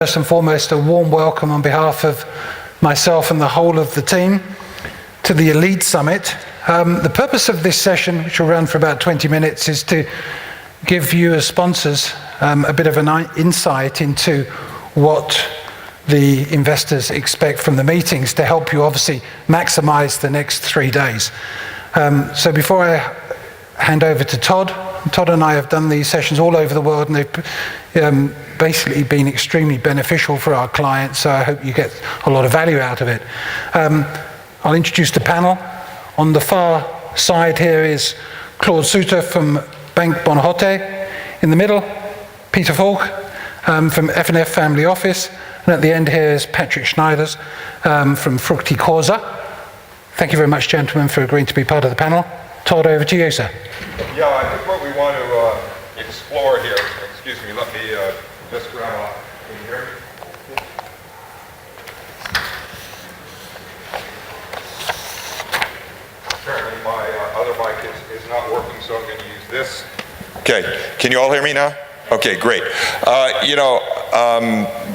First and foremost, a warm welcome on behalf of myself and the whole of the team to the Elite Summit. The purpose of this session, which will run for about 20 minutes, is to give you as sponsors a bit of an insight into what the investors expect from the meetings to help you obviously maximize the next 3 days. So before I hand over to Todd and I have done these sessions all over the world, and they've basically been extremely beneficial for our clients, so I hope you get a lot of value out of it. I'll introduce the panel. On the far side here is Claude Suter from Bank Bonhotte. In the middle, Peter Falk from F&F Family Office. And at the end here is Patrick Schneiders from Fructi Corsa. Thank you very much, gentlemen, for agreeing to be part of the panel. Todd, over to you, sir. Yeah, I think what we want to explore here, excuse me, let me just grab off. Can you hear me? Apparently my other mic is not working, so I'm going to use this. Okay, can you all hear me now? Okay, great.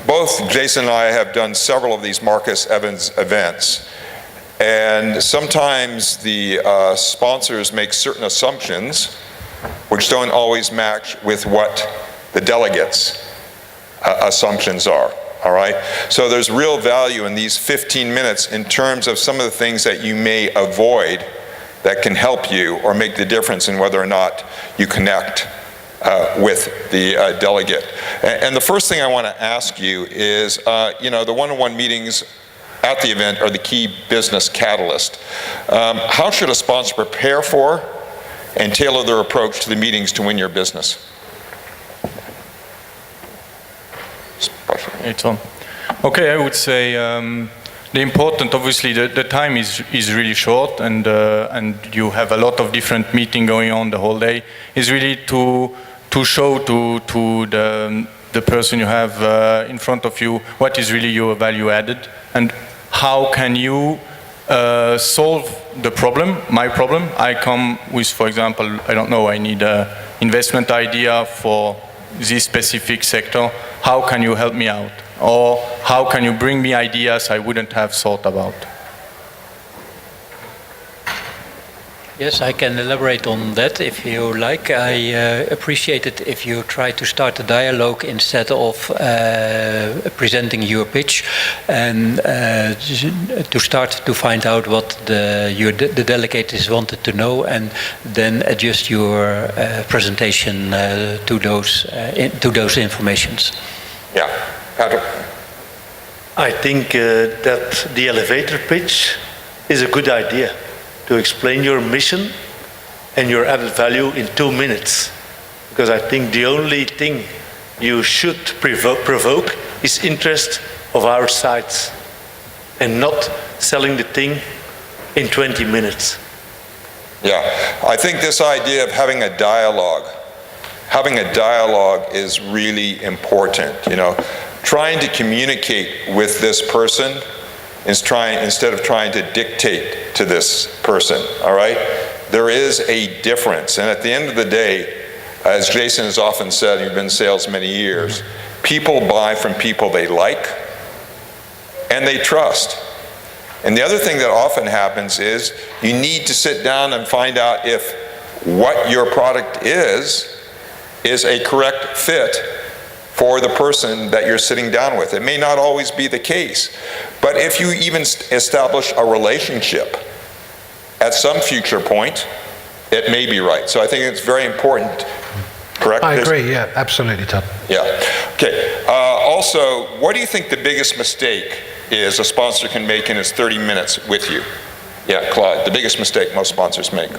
Both Jason and I have done several of these Marcus Evans events. And sometimes the sponsors make certain assumptions which don't always match with what the delegates' assumptions are, all right? So there's real value in these 15 minutes in terms of some of the things that you may avoid that can help you or make the difference in whether or not you connect with the delegate. And the first thing I want to ask you is, the one-on-one meetings at the event are the key business catalyst. How should a sponsor prepare for and tailor their approach to the meetings to win your business? It's on. Okay, I would say the important, obviously, the time is really short, and you have a lot of different meetings going on the whole day. Is really to show to the person you have in front of you what is really your value added, and how can you solve the problem, my problem. I come with, for example, I don't know, I need an investment idea for this specific sector. How can you help me out? Or how can you bring me ideas I wouldn't have thought about? Yes, I can elaborate on that if you like. I appreciate it if you try to start a dialogue instead of presenting your pitch, and to start to find out what the delegate is wanted to know, and then adjust your presentation to those informations. Yeah, Patrick. I think that the elevator pitch is a good idea, to explain your mission and your added value in 2 minutes. Because I think the only thing you should provoke is interest of our sides, and not selling the thing in 20 minutes. Yeah, I think this idea of having a dialogue is really important. Trying to communicate with this person instead of trying to dictate to this person, all right? There is a difference, and at the end of the day, as Jason has often said, you've been in sales many years, people buy from people they like and they trust. And the other thing that often happens is you need to sit down and find out if what your product is a correct fit for the person that you're sitting down with. It may not always be the case, but if you even establish a relationship at some future point, it may be right. So I think it's very important, correct? I agree, yeah, absolutely, Todd. Yeah, okay. Also, what do you think the biggest mistake is a sponsor can make in his 30 minutes with you? Yeah, Claude, the biggest mistake most sponsors make.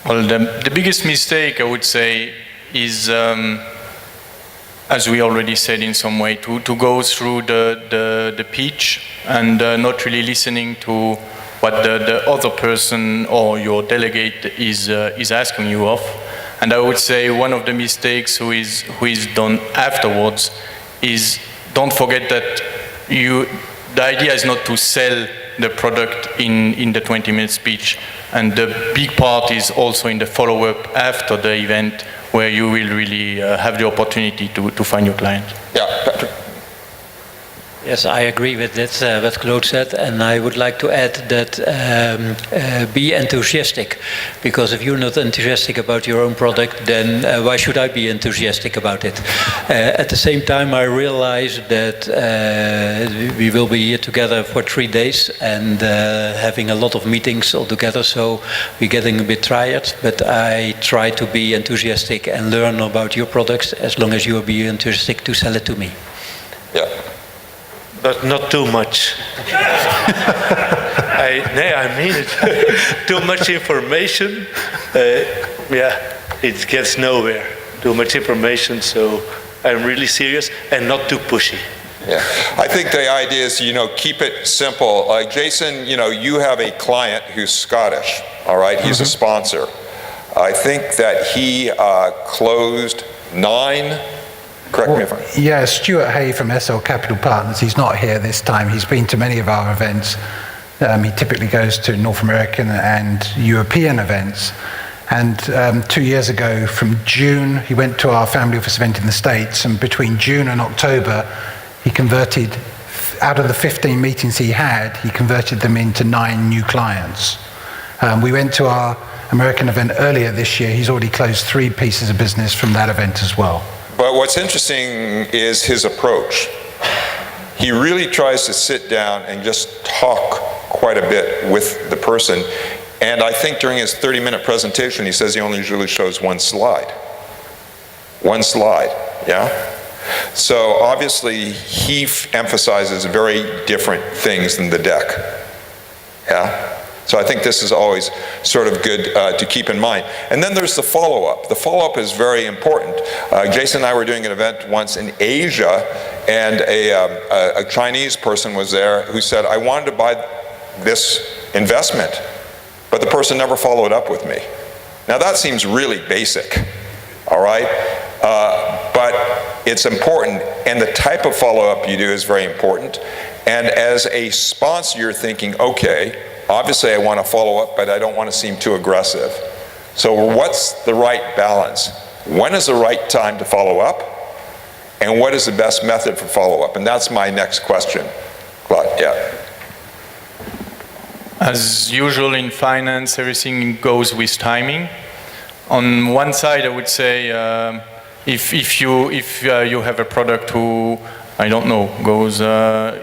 Well, the biggest mistake, I would say, is, as we already said in some way, to go through the pitch and not really listening to what the other person or your delegate is asking you of. And I would say one of the mistakes who is done afterwards is, don't forget that the idea is not to sell the product in the 20-minute speech. And the big part is also in the follow-up after the event, where you will really have the opportunity to find your client. Yeah, Patrick. Yes, I agree with that, what Claude said, and I would like to add that be enthusiastic, because if you're not enthusiastic about your own product, then why should I be enthusiastic about it? At the same time, I realize that we will be here together for 3 days and having a lot of meetings all together, so we're getting a bit tired, but I try to be enthusiastic and learn about your products as long as you will be enthusiastic to sell it to me. Yeah. But not too much. I mean it. Too much information, it gets nowhere. Too much information, so I'm really serious and not too pushy. Yeah, I think the idea is, keep it simple. Like Jason, you have a client who's Scottish, all right? He's a sponsor. I think that he closed 9. Correct me if I'm... Yeah, Stuart Hay from SL Capital Partners. He's not here this time. He's been to many of our events. He typically goes to North American and European events. And 2 years ago, from June, he went to our family office event in the States. And between June and October, he converted, out of the 15 meetings he had, he converted them into 9 new clients. We went to our American event earlier this year. He's already closed 3 pieces of business from that event as well. But what's interesting is his approach. He really tries to sit down and just talk quite a bit with the person. And I think during his 30-minute presentation, he says he only usually shows 1 slide. 1 slide, yeah? So obviously, he emphasizes very different things than the deck, yeah? So I think this is always sort of good to keep in mind. And then there's the follow-up. The follow-up is very important. Jason and I were doing an event once in Asia, and a Chinese person was there who said, I wanted to buy this investment, but the person never followed up with me. Now that seems really basic, all right? But it's important, and the type of follow-up you do is very important. And as a sponsor, you're thinking, okay, obviously I want to follow up, but I don't want to seem too aggressive. So what's the right balance? When is the right time to follow up? And what is the best method for follow-up? And that's my next question. Claude, yeah. As usual in finance, everything goes with timing. On one side, I would say, if you have a product who, I don't know,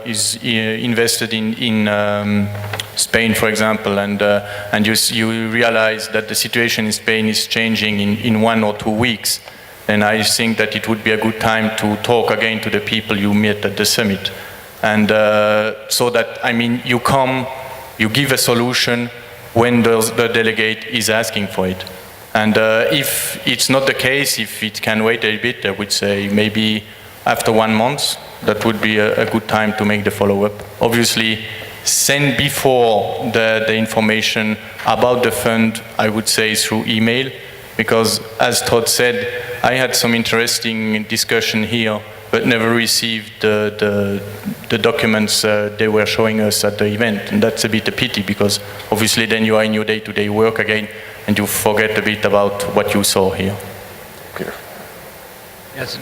is invested in Spain, for example, and you realize that the situation in Spain is changing in 1 or 2 weeks, then I think that it would be a good time to talk again to the people you met at the summit. And so that, I mean, you give a solution when the delegate is asking for it. And if it's not the case, if it can wait a bit, I would say maybe after 1 month, that would be a good time to make the follow-up. Obviously, send before the information about the fund, I would say through email, because as Todd said, I had some interesting discussion here, but never received the documents they were showing us at the event. And that's a bit a pity, because obviously then you are in your day-to-day work again, and you forget a bit about what you saw here. Peter. Yes,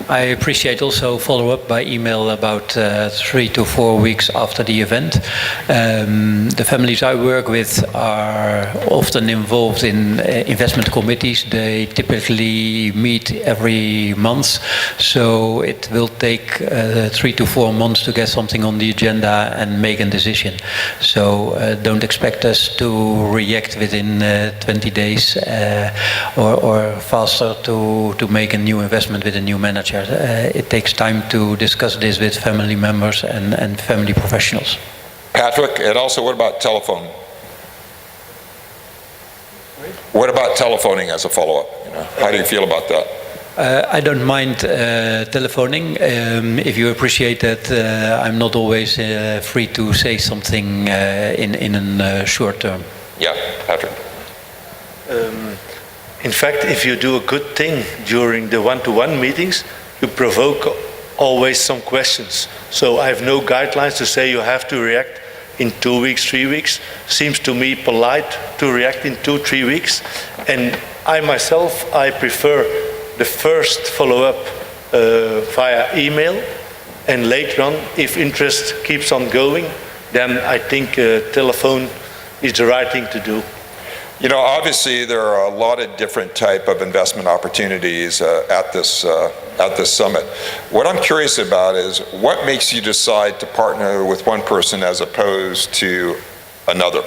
I appreciate also follow-up by email about 3 to 4 weeks after the event. The families I work with are often involved in investment committees. They typically meet every month, so it will take 3 to 4 months to get something on the agenda and make a decision. So don't expect us to react within 20 days or faster to make a new investment with a new manager. It takes time to discuss this with family members and family professionals. Patrick, and also what about telephone? What about telephoning as a follow-up? How do you feel about that? I don't mind telephoning if you appreciate that I'm not always free to say something in a short term. Yeah, Patrick. In fact, if you do a good thing during the one-to-one meetings, you provoke always some questions. So I have no guidelines to say you have to react in 2 weeks, 3 weeks. Seems to me polite to react in 2-3 weeks. And I myself, I prefer the first follow-up via email, and later on, if interest keeps on going, then I think telephone is the right thing to do. You know, obviously there are a lot of different type of investment opportunities at this summit. What I'm curious about is what makes you decide to partner with one person as opposed to another?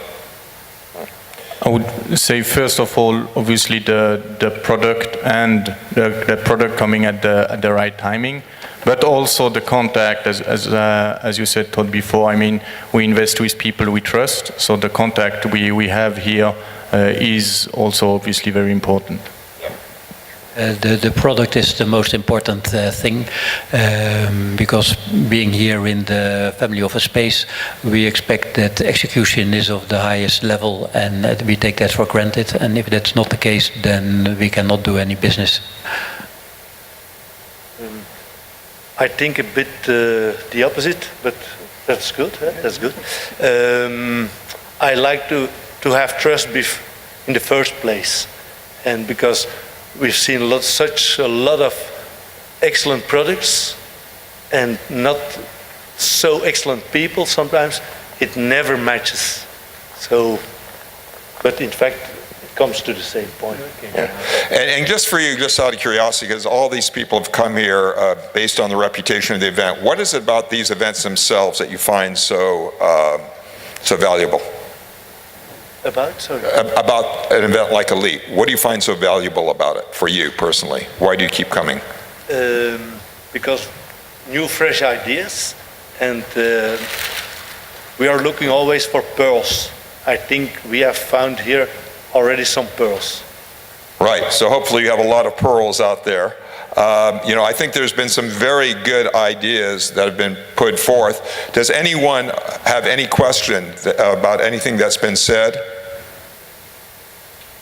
I would say, first of all, obviously the product and the product coming at the right timing, but also the contact, as you said, Todd, before. I mean, we invest with people we trust, so the contact we have here is also obviously very important. The product is the most important thing, because being here in the family office space, we expect that execution is of the highest level, and we take that for granted. And if that's not the case, then we cannot do any business. I think a bit the opposite, but that's good. That's good. I like to have trust in the first place, and because we've seen such a lot of excellent products and not so excellent people. Sometimes it never matches. So, but in fact, it comes to the same point. Yeah. And just for you, just out of curiosity, because all these people have come here based on the reputation of the event, what is it about these events themselves that you find so valuable? About an event like Elite. What do you find so valuable about it for you personally? Why do you keep coming? Because new, fresh ideas, and we are looking always for pearls. I think we have found here already some pearls. Right, so hopefully you have a lot of pearls out there. You know, I think there's been some very good ideas that have been put forth. Does anyone have any question about anything that's been said?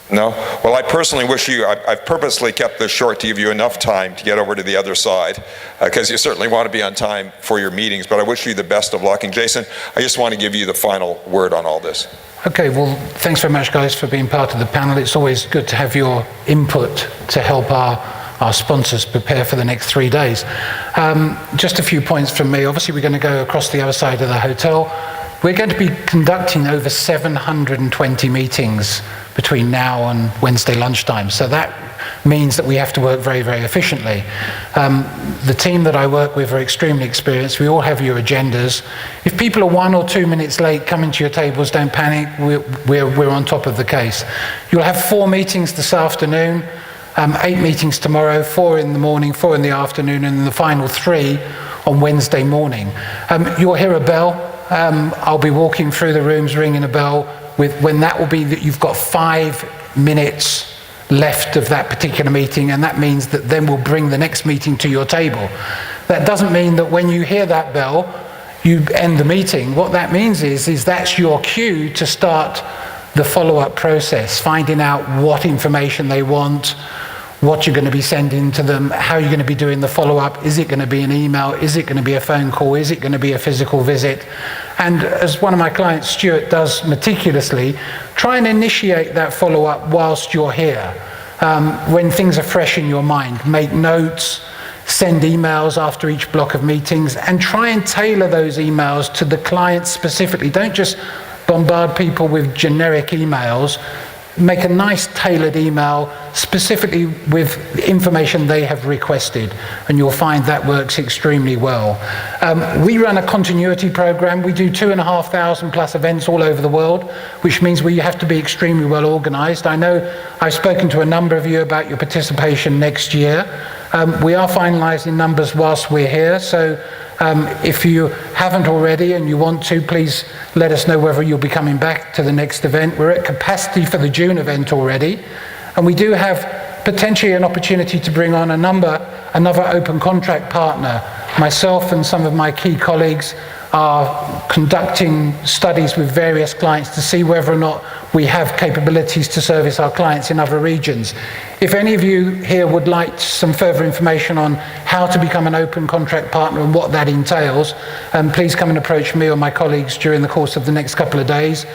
No? Well, I personally wish you, I've purposely kept this short to give you enough time to get over to the other side, because you certainly want to be on time for your meetings, but I wish you the best of luck. And Jason, I just want to give you the final word on all this. Okay, well, thanks very much, guys, for being part of the panel. It's always good to have your input to help our sponsors prepare for the next 3 days. Just a few points from me. Obviously, we're going to go across the other side of the hotel. We're going to be conducting over 720 meetings between now and Wednesday lunchtime. So that means that we have to work very, very efficiently. The team that I work with are extremely experienced. We all have your agendas. If people are 1 or 2 minutes late coming to your tables, don't panic. We're on top of the case. You'll have 4 meetings this afternoon, 8 meetings tomorrow, 4 in the morning, 4 in the afternoon, and the final 3 on Wednesday morning. You'll hear a bell. I'll be walking through the rooms, ringing a bell, when that will be that you've got 5 minutes left of that particular meeting, and that means that then we'll bring the next meeting to your table. That doesn't mean that when you hear that bell, you end the meeting. What that means is that's your cue to start the follow-up process, finding out what information they want, what you're going to be sending to them, how you're going to be doing the follow-up. Is it going to be an email? Is it going to be a phone call? Is it going to be a physical visit? And as one of my clients, Stuart, does meticulously, try and initiate that follow-up whilst you're here. When things are fresh in your mind, make notes, send emails after each block of meetings, and try and tailor those emails to the client specifically. Don't just bombard people with generic emails. Make a nice tailored email specifically with information they have requested, and you'll find that works extremely well. We run a continuity program. We do 2,500 plus events all over the world, which means we have to be extremely well organized. I know I've spoken to a number of you about your participation next year. We are finalizing numbers whilst we're here, so if you haven't already and you want to, please let us know whether you'll be coming back to the next event. We're at capacity for the June event already, and we do have potentially an opportunity to bring on another open contract partner. Myself and some of my key colleagues are conducting studies with various clients to see whether or not we have capabilities to service our clients in other regions. If any of you here would like some further information on how to become an open contract partner and what that entails, please come and approach me or my colleagues during the course of the next couple of days.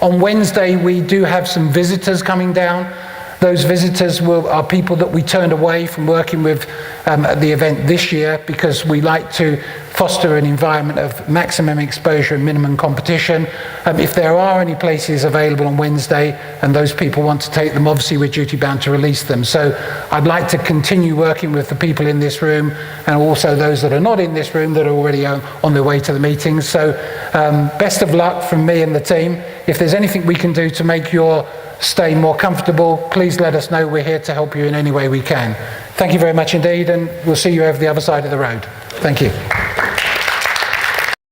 On Wednesday, we do have some visitors coming down. Those visitors are people that we turned away from working with at the event this year because we like to foster an environment of maximum exposure and minimum competition. If there are any places available on Wednesday and those people want to take them, obviously we're duty bound to release them. So I'd like to continue working with the people in this room and also those that are not in this room that are already on their way to the meetings. So best of luck from me and the team. If there's anything we can do to make your stay more comfortable, please let us know. We're here to help you in any way we can. Thank you very much indeed, and we'll see you over the other side of the road. Thank you.